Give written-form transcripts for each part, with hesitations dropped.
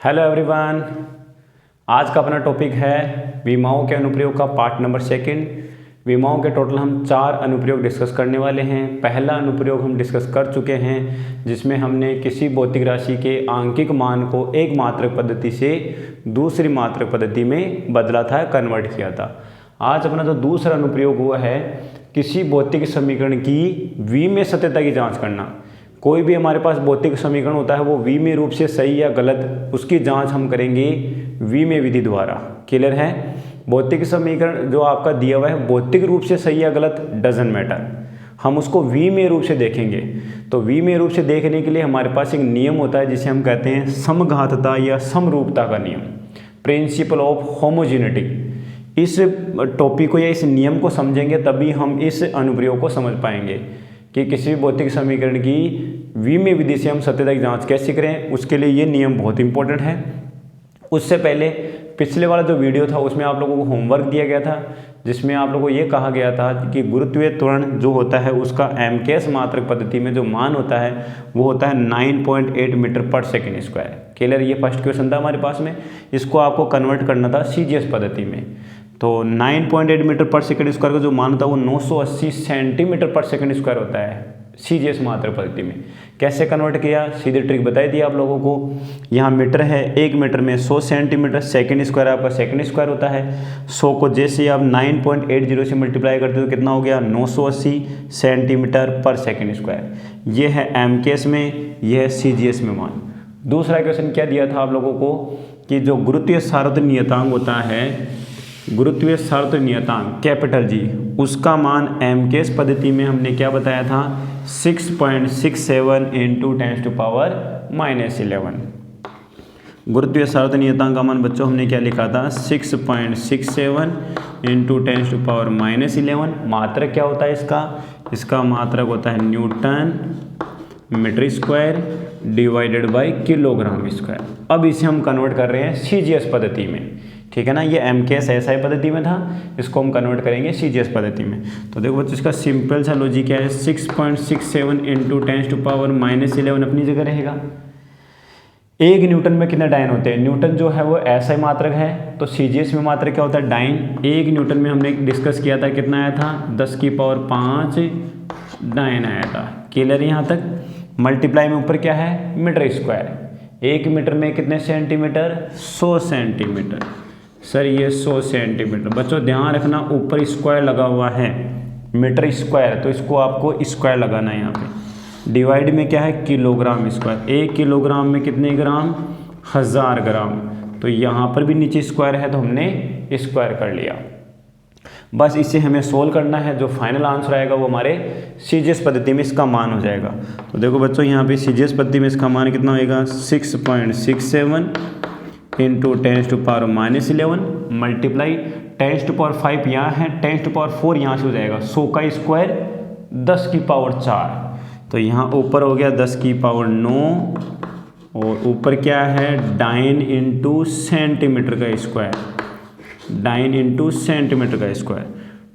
Hello everyone, आज का अपना टॉपिक है विमाओं के अनुप्रयोग का पार्ट नंबर 2। विमाओं के टोटल हम 4 अनुप्रयोग डिस्कस करने वाले हैं। पहला अनुप्रयोग हम डिस्कस कर चुके हैं जिसमें हमने किसी भौतिक राशि के आंकिक मान को एक मात्रक पद्धति से दूसरी मात्रक पद्धति में बदला था, कन्वर्ट किया था। आज अपना जो दूसरा अनुप्रयोग हुआ है किसी भौतिक समीकरण की विमीय सत्यता की जाँच करना। कोई भी हमारे पास भौतिक समीकरण होता है वो विमीय रूप से सही या गलत, उसकी जांच हम करेंगे विमीय विधि द्वारा। क्लियर है? भौतिक समीकरण जो आपका दिया हुआ है भौतिक रूप से सही या गलत डजंट मैटर, हम उसको विमीय रूप से देखेंगे। तो विमीय रूप से देखने के लिए हमारे पास एक नियम होता है जिसे हम कहते हैं समघातता या समरूपता का नियम, प्रिंसिपल ऑफ होमोजेनिटी। इस टॉपिक को या इस नियम को समझेंगे तभी हम इस अनुप्रयोग को समझ पाएंगे कि किसी भी भौतिक समीकरण की विमीय विधि से हम सत्यता की जांच कैसे करें। उसके लिए ये नियम बहुत इंपॉर्टेंट है। उससे पहले पिछले वाला जो वीडियो था उसमें आप लोगों को होमवर्क दिया गया था जिसमें आप लोगों को ये कहा गया था कि गुरुत्वीय त्वरण जो होता है उसका एमकेएस मात्रक पद्धति में जो मान होता है वो होता है 9.8 मीटर पर सेकेंड स्क्वायर। क्लियर? ये फर्स्ट क्वेश्चन था हमारे पास में, इसको आपको कन्वर्ट करना था सीजीएस पद्धति में। तो 9.8 मीटर पर सेकंड स्क्वायर का जो मान होता है वो 980 सेंटीमीटर पर सेकंड स्क्वायर होता है सीजीएस मात्रक पद्धति में। कैसे कन्वर्ट किया, सीधी ट्रिक बताई दी आप लोगों को। यहाँ मीटर है, 1 मीटर में 100 सेंटीमीटर, सेकंड स्क्वायर आपका सेकंड स्क्वायर होता है। 100 को जैसे आप 9.80 से मल्टीप्लाई करते हो तो कितना हो गया 980 सेंटीमीटर पर सेकंड स्क्वायर। ये है एमकेएस में, यह है सीजीएस में मान। दूसरा क्वेश्चन क्या दिया था आप लोगों को कि जो गुरुत्वीय सार्वत्रिक नियतांक होता है, गुरुत्वीय सार्वत्रिक नियतांक कैपिटल जी, उसका मान एमकेएस पद्धति में हमने क्या बताया था 6.67 इंटू 10⁻⁻11। गुरुत्वीय सार्वत्रिक नियतांक का मान बच्चों हमने क्या लिखा था 6.67 इंटू 10⁻11। मात्रक क्या होता है इसका मात्रक होता है newton metre square divided by kilogram square. अब इसे हम कन्वर्ट कर रहे हैं सीजीएस पद्धति में। ठीक है ना, ये एमकेएस एसआई पद्धति में था, इसको हम कन्वर्ट करेंगे सीजीएस पद्धति में। तो देखो बच्चों इसका सिंपल सा लॉजिक क्या है, 6.67 इंटू 10⁻11 अपनी जगह रहेगा। 1 न्यूटन में कितने डायन होते हैं? न्यूटन जो है वो एसआई मात्रक है, तो सीजीएस में मात्रक क्या होता है डायन। 1 न्यूटन में हमने डिस्कस किया था कितना आया था 10⁵ डायन आया था। क्लियर यहाँ तक? मल्टीप्लाई में ऊपर क्या है मीटर स्क्वायर। 1 मीटर में कितने सेंटीमीटर 100 सेंटीमीटर। सर ये 100 सेंटीमीटर। बच्चों ध्यान रखना ऊपर स्क्वायर लगा हुआ है मीटर स्क्वायर, तो इसको आपको स्क्वायर लगाना है यहाँ पे। डिवाइड में क्या है किलोग्राम स्क्वायर। 1 किलोग्राम में कितने ग्राम 1000 ग्राम। तो यहाँ पर भी नीचे स्क्वायर है तो हमने स्क्वायर कर लिया। बस इसे हमें सोल्व करना है, जो फाइनल आंसर आएगा वो हमारे सीजीएस पद्धति में इसका मान हो जाएगा। तो देखो बच्चों यहाँ पे सीजीएस पद्धति में इसका मान कितना होगा 6.67 इंटू 10⁻⁻11 मल्टीप्लाई 10⁵ यहाँ है, 10⁴ यहाँ से हो जाएगा। 100 का स्क्वायर 10⁴ तो यहाँ ऊपर हो गया 10⁹ और ऊपर क्या है डाइन इंटू सेंटीमीटर का स्क्वायर, डाइन इंटू सेंटीमीटर का स्क्वायर।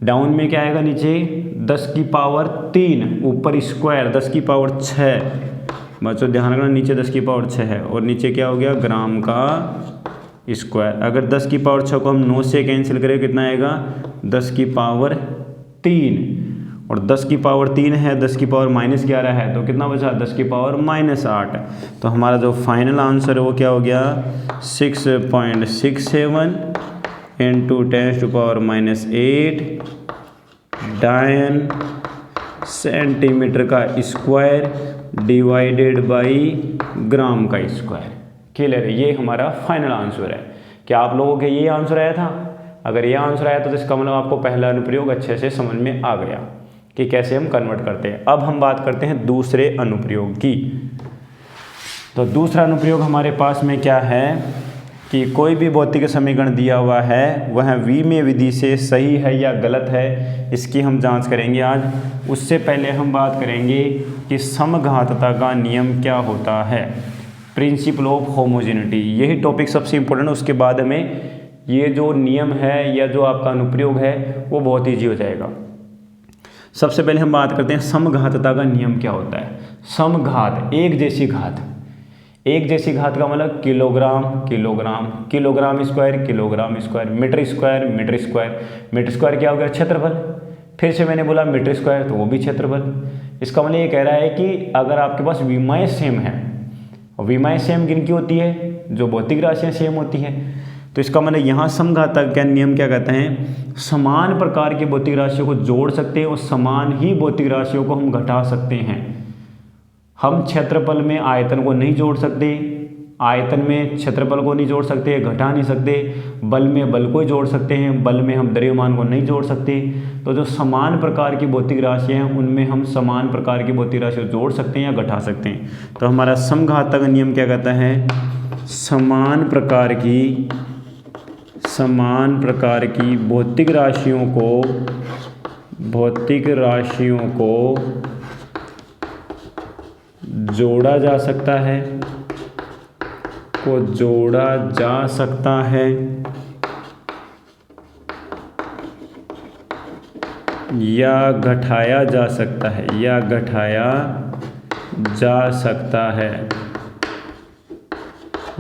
डाउन में क्या आएगा नीचे 10⁻3 ऊपर स्क्वायर 10⁻6। बच्चों ध्यान रखना नीचे 10⁻6 है और नीचे क्या हो गया ग्राम का स्क्वायर। अगर 10⁻6 को हम 9 से कैंसिल करें कितना आएगा 10⁻3 और 10⁻3 है 10⁻−11 है तो कितना बचा 10⁻−8। तो हमारा जो फाइनल आंसर है वो क्या हो गया 6.67 इंटू 10⁻8 डायन सेंटीमीटर का स्क्वायर डिवाइडेड बाई ग्राम का स्क्वायर। क्लियर है? ये हमारा फाइनल आंसर है। क्या आप लोगों के ये आंसर आया था? अगर ये आंसर आया तो इसका मतलब आपको पहला अनुप्रयोग अच्छे से समझ में आ गया कि कैसे हम कन्वर्ट करते हैं। अब हम बात करते हैं दूसरे अनुप्रयोग की। तो दूसरा अनुप्रयोग हमारे पास में क्या है कि कोई भी भौतिक समीकरण दिया हुआ है वह विमीय विधि से सही है या गलत है, इसकी हम जांच करेंगे आज। उससे पहले हम बात करेंगे कि समघातता का नियम क्या होता है, प्रिंसिपल ऑफ होमोजेनिटी। यही टॉपिक सबसे इम्पोर्टेंट है। उसके बाद हमें ये जो नियम है या जो आपका अनुप्रयोग है वो बहुत ईजी हो जाएगा। सबसे पहले हम बात करते हैं समघातता का नियम क्या होता है। समघात एक जैसी घात, एक जैसी घात का मतलब kilogram kilogram, kilogram square, metre square metre square, metre square क्या हो गया क्षेत्रफल, फिर से मैंने बोला मीटर स्क्वायर तो वो भी क्षेत्रफल। इसका मतलब ये कह रहा है कि अगर आपके पास विमाएँ सेम है, विमाएँ सेम किनकी होती है, जो भौतिक राशियाँ सेम होती हैं, तो इसका मतलब यहाँ समघातक का नियम क्या कहता है, समान प्रकार की भौतिक राशियों को जोड़ सकते हैं और समान ही भौतिक राशियों को हम घटा सकते हैं। हम क्षेत्रफल में आयतन को नहीं जोड़ सकते, आयतन में क्षेत्रफल को नहीं जोड़ सकते, घटा नहीं सकते, बल में बल को जोड़ सकते हैं, बल में हम द्रव्यमान को नहीं जोड़ सकते। तो जो समान प्रकार की भौतिक राशियाँ हैं उनमें हम समान प्रकार की भौतिक राशियों को जोड़ सकते हैं या घटा सकते हैं। तो हमारा समघातक नियम क्या कहता है, समान प्रकार की भौतिक राशियों को जोड़ा जा सकता है या घटाया जा सकता है।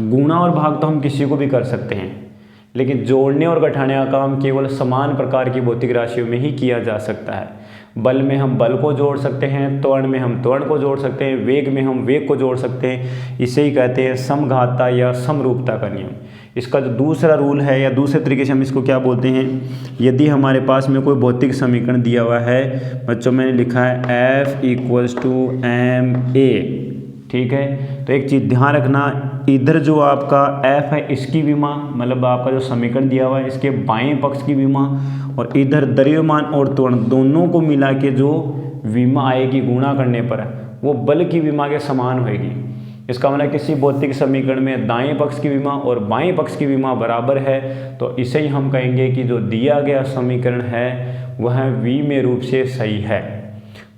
गुणा और भाग तो हम किसी को भी कर सकते हैं, लेकिन जोड़ने और घटाने का काम केवल समान प्रकार की भौतिक राशियों में ही किया जा सकता है। बल में हम बल को जोड़ सकते हैं, त्वरण में हम त्वरण को जोड़ सकते हैं, वेग में हम वेग को जोड़ सकते हैं। इसे ही कहते हैं समघातता या समरूपता का नियम। इसका जो दूसरा रूल है या दूसरे तरीके से हम इसको क्या बोलते हैं, यदि हमारे पास में कोई भौतिक समीकरण दिया हुआ है, बच्चों मैंने लिखा है F = ma, ठीक है। तो एक चीज़ ध्यान रखना, इधर जो आपका F है इसकी विमा, मतलब आपका जो समीकरण दिया हुआ है इसके बाएं पक्ष की विमा, और इधर द्रव्यमान और त्वरण दोनों को मिला के जो विमा आएगी गुणा करने पर वो बल की विमा के समान होगी। इसका मतलब किसी भौतिक समीकरण में दाएं पक्ष की विमा और बाएं पक्ष की विमा बराबर है तो इसे ही हम कहेंगे कि जो दिया गया समीकरण है वह विमेय रूप से सही है।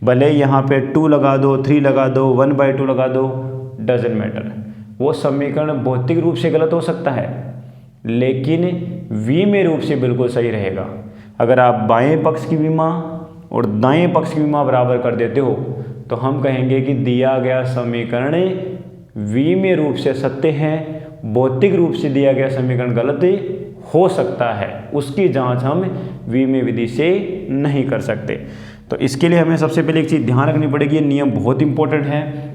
भले यहाँ पे 2 लगा दो, 3 लगा दो, 1/2 लगा दो, डजंट मैटर, वो समीकरण भौतिक रूप से गलत हो सकता है लेकिन विमेय रूप से बिल्कुल सही रहेगा। अगर आप बाएं पक्ष की विमा और दाएं पक्ष की विमा बराबर कर देते हो तो हम कहेंगे कि दिया गया समीकरण विमेय रूप से सत्य है, भौतिक रूप से दिया गया समीकरण गलत हो सकता है, उसकी जांच हम विमेय विधि से नहीं कर सकते। तो इसके लिए हमें सबसे पहले एक चीज़ ध्यान रखनी पड़ेगी, ये नियम बहुत इंपॉर्टेंट है।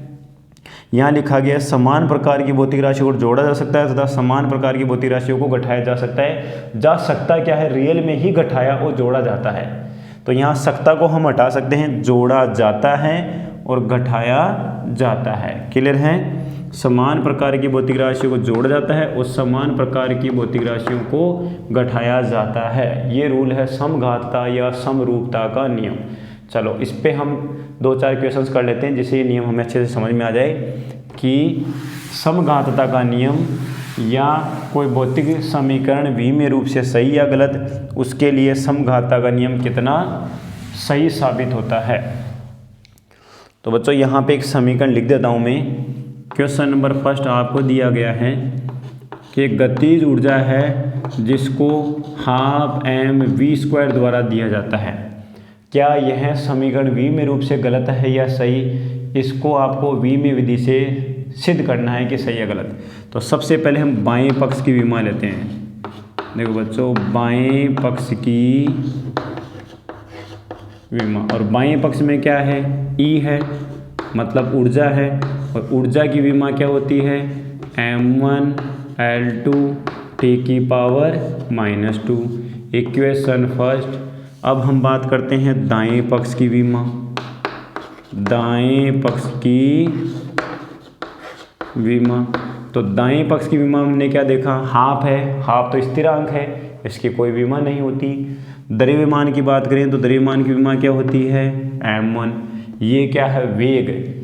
यहाँ लिखा गया समान प्रकार की भौतिक राशियों को जोड़ा जा सकता है तथा समान प्रकार की भौतिक राशियों को घटाया जा सकता है। जा सकता क्या है, रियल में ही घटाया और जोड़ा जाता है। तो यहाँ सकता को हम हटा सकते हैं, जोड़ा जाता है और घटाया जाता है। क्लियर है? समान प्रकार की भौतिक राशियों को जोड़ा जाता है और समान प्रकार की भौतिक राशियों को घटाया जाता है। ये रूल है समघातता या समरूपता का नियम। चलो इस पे हम 2-4 क्वेश्चंस कर लेते हैं जिससे ये नियम हमें अच्छे से समझ में आ जाए कि समघातता का नियम या कोई भौतिक समीकरण विमेय रूप से सही या गलत, उसके लिए समघातता का नियम कितना सही साबित होता है। तो बच्चों यहाँ पे एक समीकरण लिख देता हूँ मैं। क्वेश्चन नंबर 1 आपको दिया गया है कि गतिज ऊर्जा है जिसको 12 mv² द्वारा दिया जाता है। क्या यह समीकरण विमेय रूप से गलत है या सही, इसको आपको विमेय विधि से सिद्ध करना है कि सही या गलत। तो सबसे पहले हम बाएं पक्ष की विमा लेते हैं। देखो बच्चों, बाएं पक्ष की विमा, और बाएं पक्ष में क्या है, E है, मतलब ऊर्जा है, और ऊर्जा की विमा क्या होती है, m1L2 T⁻²। Equation first. अब हम बात करते हैं दाएं पक्ष की विमा। दाएं पक्ष की विमा, तो दाएं पक्ष की विमा हमने क्या देखा, हाफ है। हाफ तो स्थिरांक है, इसकी कोई विमा नहीं होती। द्रव्यमान की बात करें तो द्रव्यमान की विमा क्या होती है, m1। ये क्या है, वेग।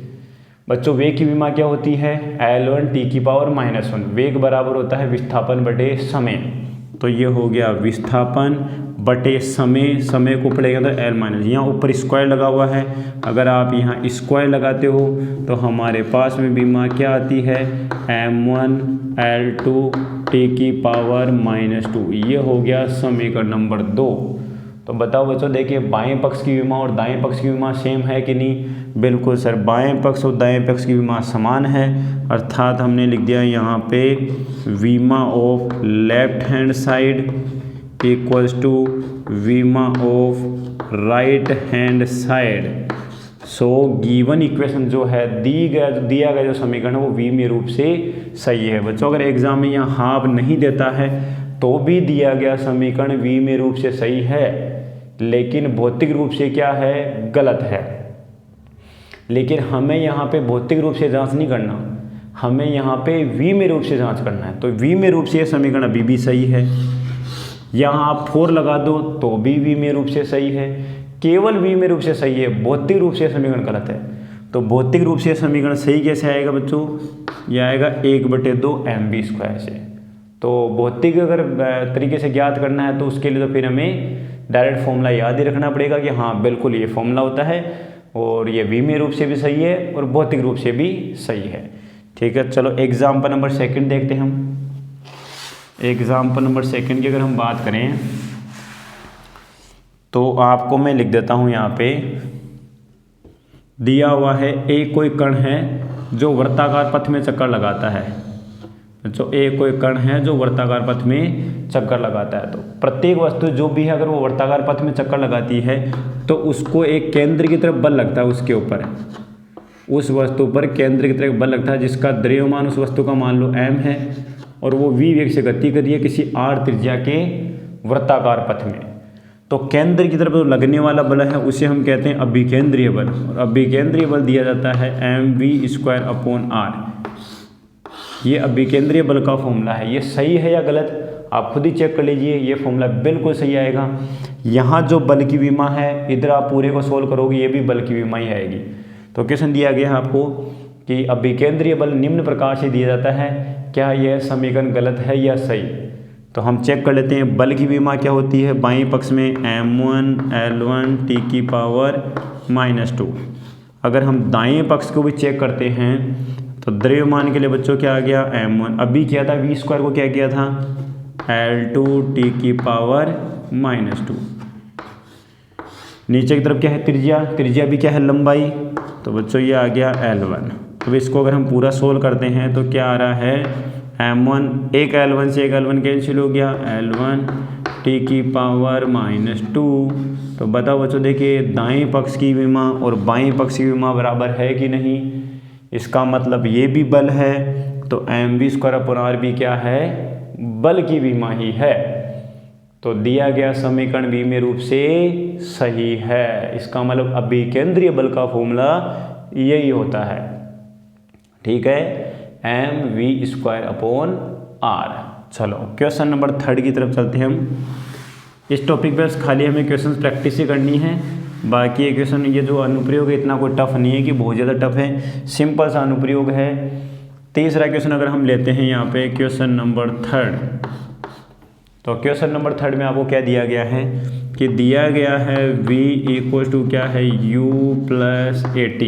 बच्चों वेग की विमा क्या होती है, L1 T⁻⁻1। वेग बराबर होता है विस्थापन बटे समय। तो ये हो गया विस्थापन बटे समय, समय को पड़ेगा तो L-। यहाँ ऊपर स्क्वायर लगा हुआ है, अगर आप यहाँ स्क्वायर लगाते हो तो हमारे पास में विमा क्या आती है, m1L2 T⁻²। ये हो गया समीकरण नंबर 2। तो बताओ बच्चों, देखिए बाएं पक्ष की विमा और दाएं पक्ष की विमा सेम है कि नहीं? बिल्कुल सर, बाएं पक्ष और दाएं पक्ष की विमा समान है, अर्थात हमने लिख दिया यहाँ पे विमा of left hand side equals to विमा of right hand side. So given equation जो है दिया गया जो समीकरण है वो विमीय रूप से सही है। बच्चों अगर एग्जाम में यहाँ हाफ नहीं देता है तो भी दिया गया समीकरण विमीय रूप से सही है, लेकिन भौतिक रूप से क्या है? गलत है। लेकिन हमें यहाँ पे भौतिक रूप से जांच नहीं करना, हमें यहाँ पे विमीय रूप से जांच करना है। तो विमीय रूप से ये समीकरण अभी भी सही है। यहाँ आप 4 लगा दो तो भी विमीय रूप से सही है, केवल विमीय रूप से सही है, भौतिक रूप से समीकरण गलत है। तो भौतिक रूप से समीकरण सही कैसे आएगा बच्चों? यह आएगा 1/2 mv² से। तो भौतिक अगर तरीके से ज्ञात करना है तो उसके लिए तो फिर हमें डायरेक्ट फॉर्मूला याद ही रखना पड़ेगा कि हाँ बिल्कुल ये फॉर्मूला होता है और ये विमीय रूप से भी सही है और भौतिक रूप से भी सही है। ठीक है, चलो एग्जाम्पल नंबर 2 देखते हैं हम। एग्जाम्पल नंबर 2 की अगर हम बात करें तो आपको मैं लिख देता हूँ यहाँ पे दिया हुआ है एक कोई कण है जो वर्ताकार पथ में चक्कर लगाता है। जो एक कोई कण है जो वर्ताकार पथ में चक्कर लगाता है, तो प्रत्येक वस्तु जो भी है अगर वो वर्ताकार पथ में चक्कर लगाती है तो उसको एक केंद्र की तरफ बल लगता है, उसके ऊपर उस वस्तु पर केंद्र की तरफ बल लगता है जिसका द्रव्यमान उस वस्तु का मान लो m है और वो v वेग से गति कर रही है किसी r त्रिज्या के वर्ताकार पथ में। तो केंद्र की तरफ जो लगने वाला बल है उसे हम कहते हैं अभिकेंद्रीय बल, और अभिकेंद्रीय बल दिया जाता है mv²/r। ये अभिकेंद्रीय बल का फॉर्मूला है। ये सही है या गलत आप खुद ही चेक कर लीजिए। ये फॉर्मूला बिल्कुल सही आएगा। यहाँ जो बल की विमा है इधर आप पूरे को सोल्व करोगे ये भी बल की विमा ही आएगी। तो क्वेश्चन दिया गया है आपको कि अभिकेंद्रीय बल निम्न प्रकार से दिया जाता है, क्या यह समीकरण गलत है या सही? तो हम चेक कर लेते हैं। बल की विमा क्या होती है? बाएं पक्ष में m1L1 t⁻⁻²। अगर हम दाएं पक्ष को भी चेक करते हैं तो द्रव्यमान के लिए बच्चों क्या आ गया? m1। अभी किया था v² को क्या किया था? L2 t⁻⁻²। नीचे की तरफ क्या है? त्रिज्या। त्रिज्या भी क्या है? लंबाई। तो बच्चों ये आ गया L1। तो इसको अगर हम पूरा सोल्व करते हैं तो क्या आ रहा है? m1, एक L1 से एक L1 कैंसिल हो गया, L1 t⁻⁻²। तो बताओ बच्चों, देखिए दाएं पक्ष की विमा और बाएं पक्ष की विमा बराबर है कि नहीं? इसका मतलब ये भी बल है, तो mv²/r भी क्या है? बल की विमा ही है। तो दिया गया समीकरण विमीय रूप से सही है। इसका मतलब अभिकेंद्रीय बल का फॉर्मूला यही होता है। ठीक है, mv²/r। चलो क्वेश्चन नंबर 3 की तरफ चलते हैं हम। इस टॉपिक पर खाली हमें क्वेश्चन प्रैक्टिस ही करनी है। बाकी ये क्वेश्चन, ये जो अनुप्रयोग है इतना कोई टफ नहीं है कि बहुत ज़्यादा टफ है, सिंपल सा अनुप्रयोग है। तीसरा क्वेश्चन अगर हम लेते हैं यहाँ पे क्वेश्चन नंबर 3, तो क्वेश्चन नंबर 3 में आपको क्या दिया गया है कि दिया गया है v = क्या है? u+at।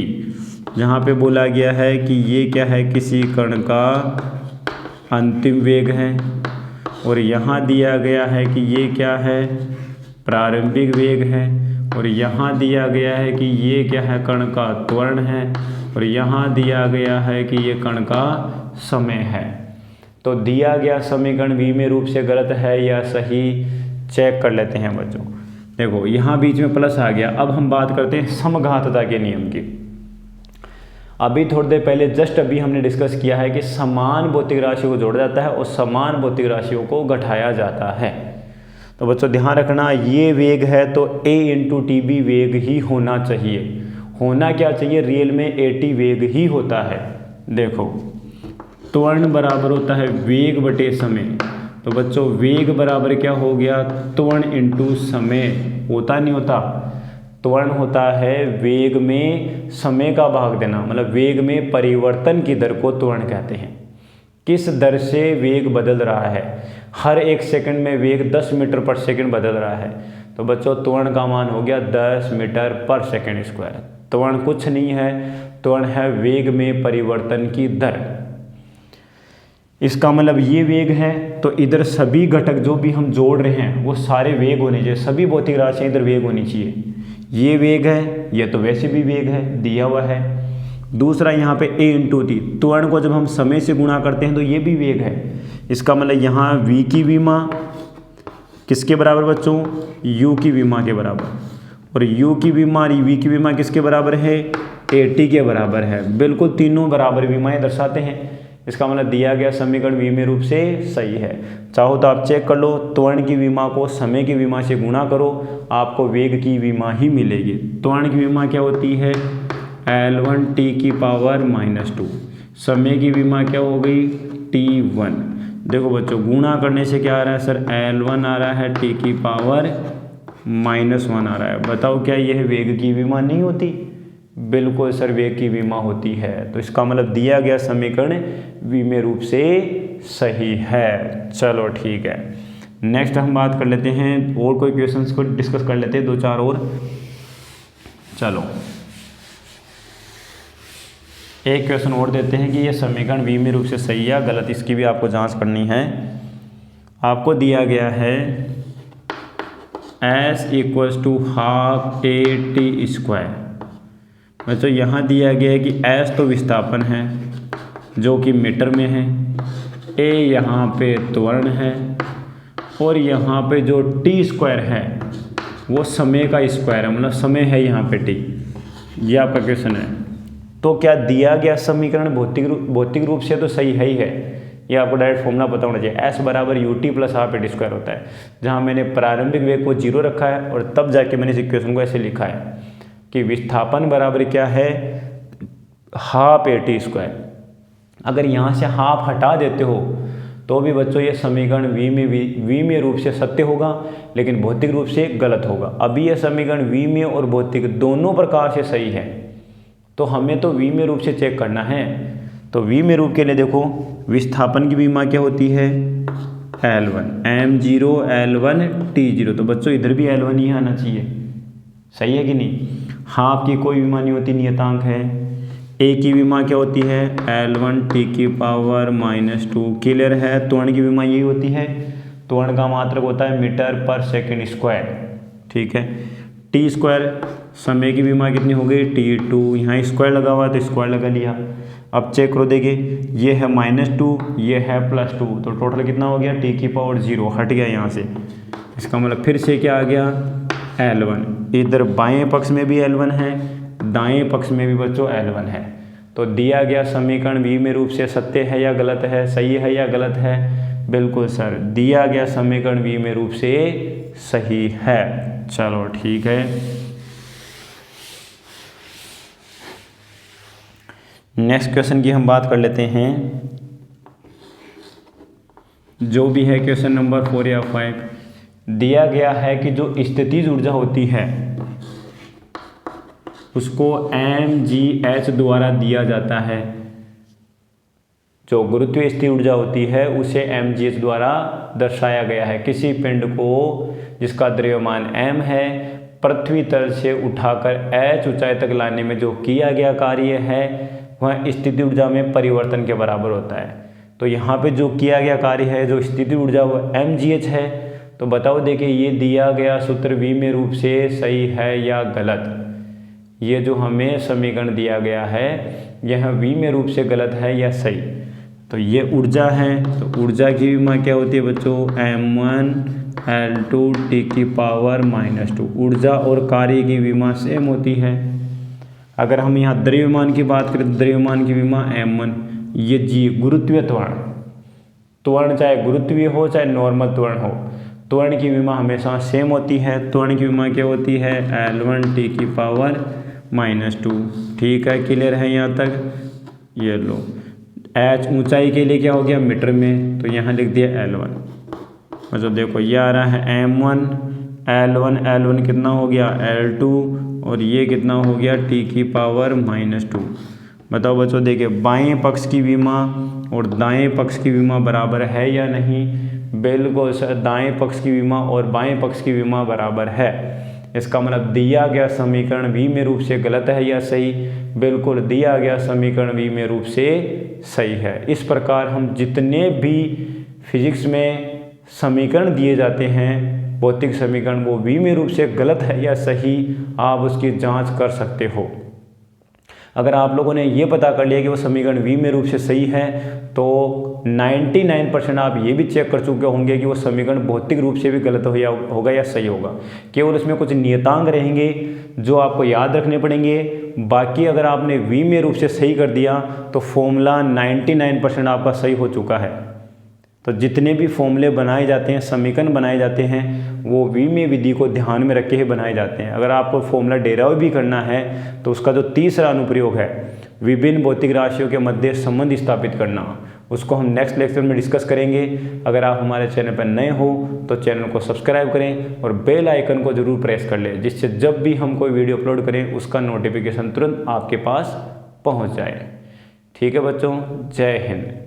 जहाँ पे बोला गया है कि ये क्या है? किसी कण का अंतिम वेग है, और यहाँ दिया गया है कि ये क्या है? प्रारंभिक वेग है, और यहाँ दिया गया है कि ये क्या है? कण का त्वरण है, और यहाँ दिया गया है कि ये कण का समय है। तो दिया गया समीकरण विमीय रूप से गलत है या सही, चेक कर लेते हैं बच्चों। देखो यहाँ बीच में प्लस आ गया। अब हम बात करते हैं समघातता के नियम की। अभी थोड़ी देर पहले जस्ट अभी हमने डिस्कस किया है कि समान भौतिक राशियों को जोड़ा जाता है और समान भौतिक राशियों को घटाया जाता है। तो बच्चों ध्यान रखना, ये वेग है तो a × tb वेग ही होना चाहिए। होना क्या चाहिए? रियल में at वेग ही होता है। देखो त्वरण बराबर होता है वेग बटे समय। तो बच्चों वेग बराबर क्या हो गया? त्वरण × समय। होता नहीं होता? त्वरण होता है वेग में समय का भाग देना, मतलब वेग में परिवर्तन की दर को त्वरण कहते हैं। किस दर से वेग बदल रहा है? हर 1 सेकंड में वेग 10 मीटर/सेकंड बदल रहा है। तो बच्चों त्वरण का मान हो गया 10 मीटर/सेकंड²। त्वरण कुछ नहीं है, त्वरण है वेग में परिवर्तन की दर। इसका मतलब ये वेग है, तो इधर सभी घटक जो भी हम जोड़ रहे हैं वो सारे वेग होने चाहिए, सभी भौतिक राशियाँ इधर वेग होनी चाहिए। ये वेग है, ये तो वैसे भी वेग है, दिया हुआ है। दूसरा यहाँ पे a इंटू टी, त्वरण को जब हम समय से गुणा करते हैं तो ये भी वेग है। इसका मतलब यहाँ v की विमा किसके बराबर बच्चों, u की विमा के बराबर, और u की विमा और v की विमा किसके बराबर है, at के बराबर है। बिल्कुल तीनों बराबर विमाएं दर्शाते हैं। इसका मतलब दिया गया समीकरण विमीय रूप से सही है। चाहो तो आप चेक कर लो, त्वरण की विमा को समय की विमा से गुणा करो, आपको वेग की विमा ही मिलेगी। त्वरण की विमा क्या होती है, L1 t की पावर -2, समय की विमा क्या हो गई, T1। देखो बच्चों, गुणा करने से क्या आ रहा है सर, L1 आ रहा है, t की पावर -1 आ रहा है। बताओ क्या यह वेग की विमा नहीं होती, बिल्कुल सर वेग की विमा होती है। तो इसका मतलब दिया गया समीकरण विमीय रूप से सही है। चलो ठीक है, नेक्स्ट हम बात कर लेते हैं, और कोई क्वेश्चंस को डिस्कस कर लेते हैं, 2-4 और। चलो एक क्वेश्चन और देते हैं कि ये समीकरण विमीय रूप से सही या गलत, इसकी भी आपको जांच करनी है। आपको दिया गया है s = ½ AT²। बच्चों यहाँ दिया गया है कि s तो विस्थापन है जो कि मीटर में है, a यहाँ पे त्वरण है, और यहाँ पे जो t² है वो समय का स्क्वायर है, मतलब समय है यहाँ पे t। ये आपका क्वेश्चन है। तो क्या दिया गया समीकरण भौतिक रूप से तो सही है ही है, ये आपको डायरेक्ट फॉर्मूला पता होना चाहिए। s बराबर ut + ½ AT² होता है, जहाँ मैंने प्रारंभिक वेग को 0 रखा है और तब जाके मैंने इस इक्वेशन को ऐसे लिखा है कि विस्थापन बराबर क्या है, ½ AT²। अगर यहाँ से हाफ हटा देते हो तो भी बच्चों ये समीकरण विमीय रूप से सत्य होगा, लेकिन भौतिक रूप से गलत होगा। अभी यह समीकरण विमीय और भौतिक दोनों प्रकार से सही है, तो हमें तो विमीय रूप से चेक करना है। तो विमीय रूप के लिए देखो, विस्थापन की विमा क्या होती है, L1 m0 L1 t0। तो बच्चों इधर भी L1 ही आना चाहिए, सही है कि नहीं। हाफ की कोई विमा नहीं होती, नियतांक है। a की विमा क्या होती है, L1 t की पावर -2। क्लियर है, त्वरण की विमा यही होती है। त्वरण का मात्रक होता है मीटर/सेकंड²। ठीक है, t²। समय की विमा कितनी हो गई, T2। यहाँ स्क्वायर लगा हुआ है तो स्क्वायर लगा लिया। अब चेक करो, देखिए ये है -2, ये है +2, तो टोटल कितना हो गया, t की पावर 0 हट गया यहाँ से। इसका मतलब फिर से क्या आ गया, L1। इधर बाएं पक्ष में भी L1 है, दाएं पक्ष में भी बच्चों L1 है। तो दिया गया समीकरण विमीय रूप से सत्य है या गलत है, सही है या गलत है, बिल्कुल सर दिया गया समीकरण विमीय रूप से सही है। चलो ठीक है, नेक्स्ट क्वेश्चन की हम बात कर लेते हैं, जो भी है क्वेश्चन नंबर 4 या 5। दिया गया है कि जो स्थितिज ऊर्जा होती है उसको mgh द्वारा दिया जाता है। जो गुरुत्वीय स्थिर ऊर्जा होती है उसे mgh द्वारा दर्शाया गया है। किसी पिंड को जिसका द्रव्यमान m है, पृथ्वी तल से उठाकर h ऊंचाई तक लाने में जो किया गया कार्य है वह स्थिति ऊर्जा में परिवर्तन के बराबर होता है। तो यहाँ पे जो किया गया कार्य है, जो स्थिति ऊर्जा वो mgh है। तो बताओ, देखिए ये दिया गया सूत्र विमीय रूप से सही है या गलत। ये जो हमें समीकरण दिया गया है यह विमीय रूप से गलत है या सही। तो ये ऊर्जा है, तो ऊर्जा की विमा क्या होती है बच्चों, m1 L2 t की पावर -2। ऊर्जा और कार्य की विमा सेम होती है। अगर हम यहाँ द्रव्यमान की बात करें तो द्रव्यमान की विमा m1। ये g गुरुत्वीय त्वरण चाहे गुरुत्वीय हो चाहे नॉर्मल त्वरण हो, त्वरण की विमा हमेशा सेम होती है। त्वरण की विमा क्या होती है, L1 t की पावर -2। ठीक है, क्लियर है यहाँ तक। ये लो, h ऊंचाई के लिए क्या हो गया, मीटर में, तो यहाँ लिख दिया L1। मतलब देखो ये आ रहा है m1 L1 कितना हो गया, L2, और ये कितना हो गया, t की पावर -2। बताओ बच्चों, देखिए बाएं पक्ष की विमा और दाएं पक्ष की विमा बराबर है या नहीं, बिल्कुल सर दाएं पक्ष की विमा और बाएं पक्ष की विमा बराबर है। इसका मतलब दिया गया समीकरण v में रूप से गलत है या सही? बिल्कुल, दिया गया समीकरण v में रूप से सही है। इस प्रकार हम जितने भी फिजिक्स में समीकरण दिए जाते हैं, भौतिक समीकरण, वो v में रूप से गलत है या सही, आप उसकी जांच कर सकते हो। अगर आप लोगों ने ये पता कर लिया कि वो समीकरण v में रूप से सही है, तो 99% आप ये भी चेक कर चुके होंगे कि वो समीकरण भौतिक रूप से भी गलत होगा या सही होगा। केवल उसमें कुछ नियतांक रहेंगे जो आपको याद रखने पड़ेंगे। बाकी अगर आपने v में रूप से सही कर दिया तो फॉर्मूला 99% आपका सही हो चुका है। तो जितने भी फॉर्मूले बनाए जाते हैं, समीकरण बनाए जाते हैं, वो v में विधि को ध्यान में रख के ही बनाए जाते हैं। अगर आपको फॉर्मूला डेराइव भी करना है तो उसका जो तीसरा अनुप्रयोग है, विभिन्न भौतिक राशियों के मध्य संबंध स्थापित करना, उसको हम नेक्स्ट लेक्चर में डिस्कस करेंगे। अगर आप हमारे चैनल पर नए हो तो चैनल को सब्सक्राइब करें और बेल आइकन को ज़रूर प्रेस कर लें, जिससे जब भी हम कोई वीडियो अपलोड करें उसका नोटिफिकेशन तुरंत आपके पास पहुँच जाए। ठीक है बच्चों, जय हिंद।